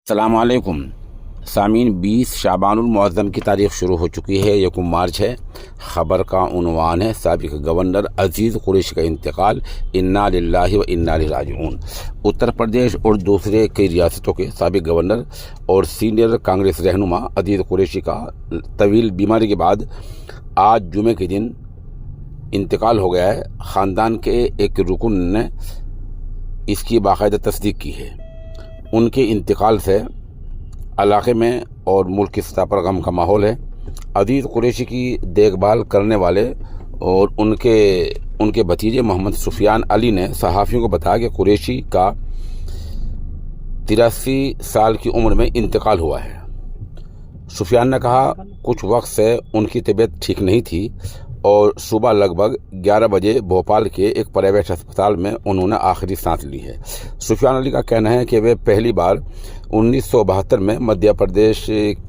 السلام علیکم سامعین، 20 شعبان المعظم کی تاریخ شروع ہو چکی ہے، 1 مارچ ہے۔ خبر کا عنوان ہے سابق گورنر عزیز قریشی کا انتقال، انا للہ و انا الیہ راجعون۔ اتر پردیش اور دوسرے کئی ریاستوں کے سابق گورنر اور سینئر کانگریس رہنما عزیز قریشی کا طویل بیماری کے بعد آج جمعے کے دن انتقال ہو گیا ہے۔ خاندان کے ایک رکن نے اس کی باقاعدہ تصدیق کی ہے۔ ان کے انتقال سے علاقے میں اور ملک کی سطح پر غم کا ماحول ہے۔ عزیز قریشی کی دیکھ بھال کرنے والے اور ان کے بھتیجے محمد سفیان علی نے صحافیوں کو بتایا کہ قریشی کا 83 سال کی عمر میں انتقال ہوا ہے۔ سفیان نے کہا، کچھ وقت سے ان کی طبیعت ٹھیک نہیں تھی اور صبح لگ بھگ 11 بجے بھوپال کے ایک پرائیویٹ ہسپتال میں انہوں نے آخری سانس لی ہے۔ سفیان علی کا کہنا ہے کہ وہ پہلی بار 1972 میں مدھیہ پردیش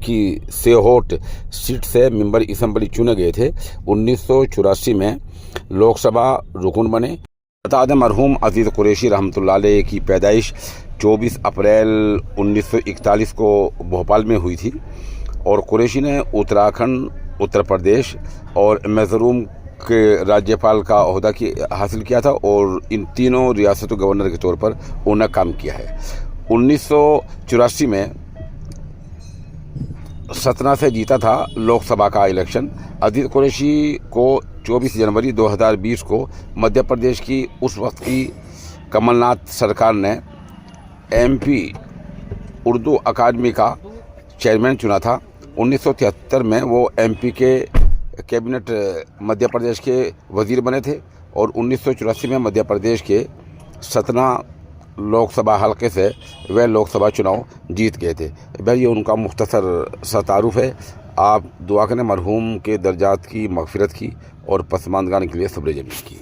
کی سیہوٹ سیٹ سے ممبر اسمبلی چنے گئے تھے۔ 1984 میں لوک سبھا رکن بنے۔ بتا دیں، مرحوم عزیز قریشی رحمۃ اللہ علیہ کی پیدائش 24 اپریل 1941 کو بھوپال میں ہوئی تھی اور قریشی نے اتراکھنڈ، اتر پردیش اور میزورم کے راجیپال کا عہدہ حاصل کیا تھا اور ان تینوں ریاستوں کے گورنر کے طور پر انہوں نے کام کیا ہے۔ 1984 میں ستنا سے جیتا تھا لوک سبھا کا الیکشن۔ عزیز قریشی کو 24 جنوری 2020 کو مدھیہ پردیش کی اس وقت کی کمل ناتھ سرکار نے MP اردو اکیڈمی کا چیئرمین چنا تھا۔ 1973 میں وہ MP کے کیبنٹ مدھیہ پردیش کے وزیر بنے تھے اور 1984 میں مدھیہ پردیش کے ستنا لوک سبھا حلقے سے وہ لوک سبھا چناؤ جیت گئے تھے۔ بھائی، یہ ان کا مختصر سا تعارف ہے۔ آپ دعا کریں مرحوم کے درجات کی مغفرت کی اور پسماندگان کے لیے صبر جمیل کی۔